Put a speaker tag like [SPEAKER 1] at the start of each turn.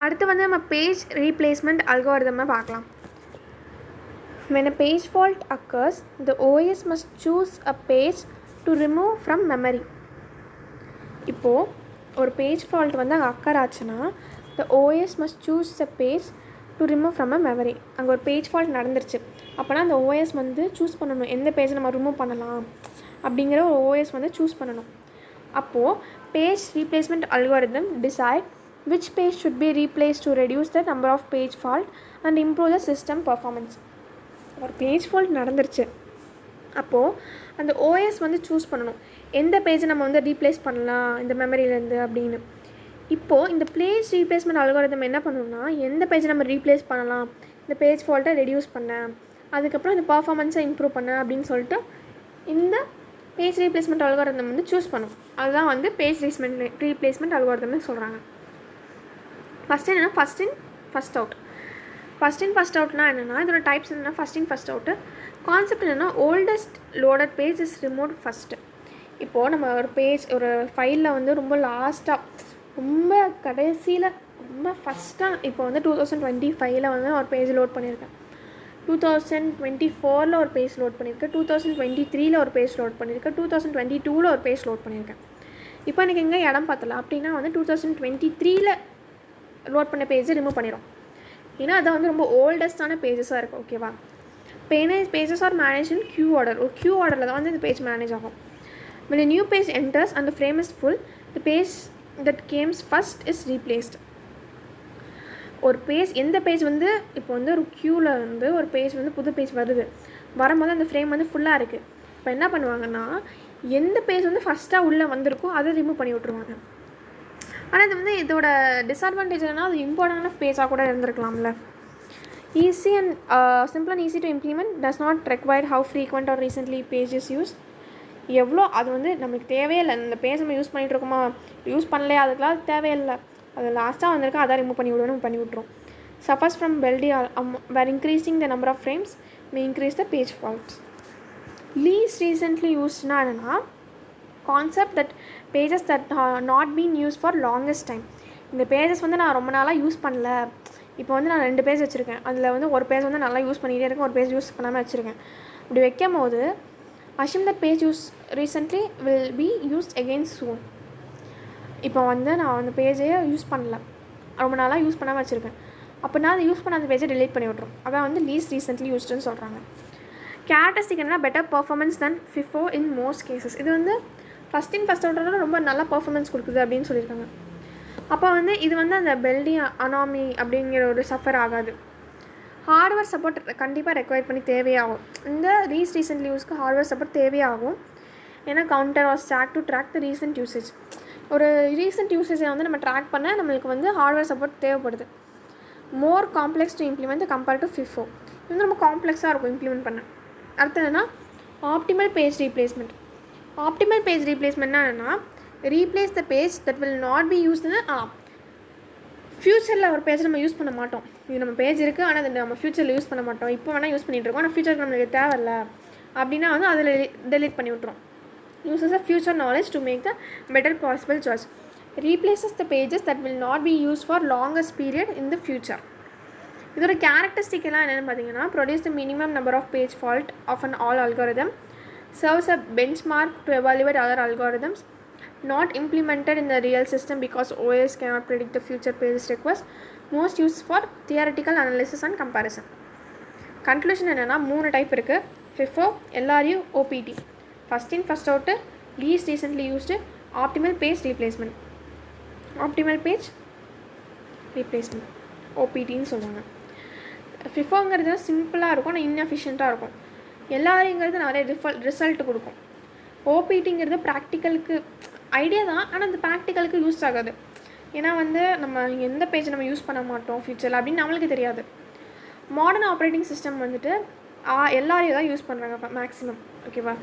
[SPEAKER 1] அடுத்து வந்து நம்ம பேஜ் ரீப்ளேஸ்மெண்ட் அல்காரிதமை பார்க்கலாம். When a page fault occurs, the OS must choose a page to remove from memory. இப்போது ஒரு பேஜ் ஃபால்ட் வந்து அங்கே அக்கர் ஆச்சுன்னா the OS must choose a page to remove from a memory. அங்கே ஒரு page fault நடந்துருச்சு அப்போனா அந்த OS வந்து சூஸ் பண்ணணும் எந்த பேஜை நம்ம ரிமூவ் பண்ணலாம் அப்படிங்கிற ஒரு OS வந்து சூஸ் பண்ணணும். அப்போது page replacement algorithm decide which page should be replaced to reduce the number of page fault and improve the system performance. ஒரு பேஜ் ஃபால்ட் நடந்துருச்சு அப்போது அந்த ஓஎஸ் வந்து சூஸ் பண்ணணும் எந்த பேஜை நம்ம வந்து ரீப்ளேஸ் பண்ணலாம் இந்த மெமரியிலேருந்து அப்படின்னு. இப்போது இந்த பேஜ் ரீப்ளேஸ்மெண்ட் அல்காரிதம் என்ன பண்ணணும்னா எந்த பேஜை நம்ம ரீப்ளேஸ் பண்ணலாம் இந்த பேஜ் ஃபால்ட்டை ரெடியூஸ் பண்ண அதுக்கப்புறம் இந்த பர்ஃபார்மன்ஸை இம்ப்ரூவ் பண்ண அப்படின்னு சொல்லிட்டு இந்த பேஜ் ரீப்ளேஸ்மெண்ட் அல்காரிதம் வந்து சூஸ் பண்ணும். அதுதான் வந்து பேஜ் ரீப்ளேஸ்மெண்ட் அல்காரிதம்னு சொல்கிறாங்க. ஃபஸ்ட் என்னென்னா ஃபஸ்ட் இன் ஃபஸ்ட் அவுட்னா என்னென்னா இதோட டைப்ஸ் என்னென்னா first in first out. Concept என்னென்னா oldest loaded page is remove first. இப்போது நம்ம ஒரு பேஜ் ஒரு ஃபைலில் வந்து ரொம்ப லாஸ்ட்டாக ரொம்ப கடைசியில் ரொம்ப ஃபஸ்ட்டாக இப்போ வந்து 2025 வந்து ஒரு பேஜ் லோட் பண்ணியிருக்கேன், 2024 ஒரு பேஜ் லோட் பண்ணியிருக்கேன், 2023 ஒரு பேஜ் லோட் பண்ணியிருக்கேன், 2022 ஒரு பேஜ் லோட் பண்ணியிருக்கேன். இப்போ எனக்கு எங்கே இடம் பார்த்தல அப்படின்னா வந்து 2023 லோட் பண்ண பேஜை ரிமூவ் பண்ணிடும். ஏன்னா அது வந்து ரொம்ப ஓல்டஸ்டான பேஜஸாக இருக்குது. ஓகேவா? பேஜஸ் ஆர் மேனேஜ் இன் கியூ ஆர்டர். ஒரு கியூ ஆர்டரில் தான் வந்து இந்த பேஜ் மேனேஜ் ஆகும். when a new page enters and the frame is full, the page that came first is replaced. ஒரு பேஜ் எந்த பேஜ் வந்து இப்போ வந்து ஒரு க்யூவில் வந்து ஒரு பேஜ் வந்து புது பேஜ் வரும்போது அந்த ஃப்ரேம் வந்து ஃபுல்லாக இருக்குது. இப்போ என்ன பண்ணுவாங்கன்னா எந்த பேஜ் வந்து ஃபஸ்ட்டாக உள்ளே வந்திருக்கோ அதை ரிமூவ் பண்ணி விட்ருவாங்க. ஆனால் இது வந்து இதோட டிஸ்அட்வான்டேஜ் என்னன்னா அது இம்பார்ட்டண்டான பேஜாக கூட இருந்திருக்கலாம்ல. Easy and simple and easy to implement, does not require how frequent or recently pages use. எவ்வளோ அது வந்து நம்மளுக்கு தேவையில்லை, இந்த பேஜ் நம்ம யூஸ் பண்ணிகிட்டு இருக்கோமா யூஸ் பண்ணலையா அதுக்கெலாம் அது தேவையில்லை, அது லாஸ்ட்டாக வந்திருக்கா அதான் ரிமூவ் பண்ணி விடணும் பண்ணி விட்ருவோம். Suffers from Belady where increasing the number of frames may increase the page faults. Least recently யூஸ்னா என்னென்னா concept that pages that not been use for longest time. இந்த பேஜஸ் வந்து நான் ரொம்ப நாளாக யூஸ் பண்ணல, இப்போ வந்து நான் 2 பேஜ் வச்சுருக்கேன், அதில் வந்து ஒரு பேஜ் வந்து நல்லா யூஸ் பண்ணிகிட்டே இருக்கேன், ஒரு பேஜ் யூஸ் பண்ணாமல் வச்சுருக்கேன். இப்படி வைக்கும் போது assume that page use recently will be used again soon. இப்போ வந்து நான் அந்த பேஜையே யூஸ் பண்ணல, ரொம்ப நாளாக யூஸ் பண்ணாமல் வச்சுருக்கேன், அப்படின்னா அதை யூஸ் பண்ண அந்த பேஜை delete பண்ணி விட்ரும். அதான் வந்து லீஸ்ட் ரீசென்ட்லி யூஸ்டுன்னு சொல்கிறாங்க. கேரக்டரிஸ்டிக் என்னன்னா better performance then FIFO in most cases. இது வந்து ஃபஸ்ட் இன் ஃபஸ்ட் அவுட்டோட ரொம்ப நல்ல பர்ஃபார்மன்ஸ் கொடுக்குது அப்படின்னு சொல்லியிருக்காங்க. அப்போ வந்து இது வந்து அந்த பெல்டி அனாமி அப்படிங்கிற ஒரு சஃபர் ஆகாது. ஹார்ட்வேர் சப்போர்ட் கண்டிப்பாக ரெக்வயர் பண்ணி தேவையாகும். இந்த ரீசென்ட்லி யூஸ்க்கு ஹார்ட்வேர் சப்போர்ட் தேவையாகும். ஏன்னா counter or stack to track the recent usage. ஒரு ரீசெண்ட் யூசேஜை வந்து நம்ம ட்ராக் பண்ண நம்மளுக்கு வந்து ஹார்ட்வேர் சப்போர்ட் தேவைப்படுது. More complex to implement compared to FIFO. இது வந்து ரொம்ப காம்ப்ளெக்ஸாக இருக்கும் இம்ப்ளிமெண்ட் பண்ண. அடுத்து என்னென்னா optimal page replacement. Optimal page ரீப்ளேஸ்மெண்ட்னா என்னென்னா replace the page that will not be used. ஃப்யூச்சரில் ஒரு பேஜ் நம்ம யூஸ் பண்ண மாட்டோம், இது நம்ம பேஜ் இருக்குது ஆனால் அது நம்ம ஃப்யூச்சரில் யூஸ் பண்ண மாட்டோம், இப்போ வேணால் யூஸ் பண்ணிகிட்ருக்கோம் ஆனால் ஃப்யூச்சருக்கு நம்மளுக்கு தேவையில்ல அப்படின்னா வந்து அதில் டெலீட் பண்ணி விட்ருவோம். Uses a future knowledge to make the better possible choice. Replaces the pages that will not be use for longest period in the future. இதோட கேரக்டரிஸ்டிக் எல்லாம் என்னென்னு பார்த்தீங்கன்னா produce the minimum number of page fault of an all algorithm, serves a benchmark to evaluate other algorithms, not implemented in the real system because OS cannot predict the future pages request, most used for theoretical analysis and comparison. Conclusion என்னன்னா 3 type இருக்குது: FIFO, LRU, OPT. First in first out, least recently used, optimal page replacement. Optimal page replacement OPTன்னு சொல்லுவாங்க. FIFOங்கிறது சிம்பிளாக இருக்கும் ஆனால் இன்எஃபிஷியண்ட்டாக இருக்கும். எல்லாருங்கிறது நிறைய ரிசல்ட் கொடுக்கும். ஓபிடிங்கிறது ப்ராக்டிக்கலுக்கு ஐடியா தான் ஆனால் அந்த ப்ராக்டிக்கலுக்கு யூஸ் ஆகாது. ஏன்னா வந்து நம்ம எந்த பேஜ் நம்ம யூஸ் பண்ண மாட்டோம் ஃபியூச்சரில் அப்படின்னு நம்மளுக்கு தெரியாது. மாடர்ன் ஆப்ரேட்டிங் சிஸ்டம் வந்துட்டு எல்லாரையும் தான் யூஸ் பண்ணுறாங்க மேக்ஸிமம். ஓகேவா?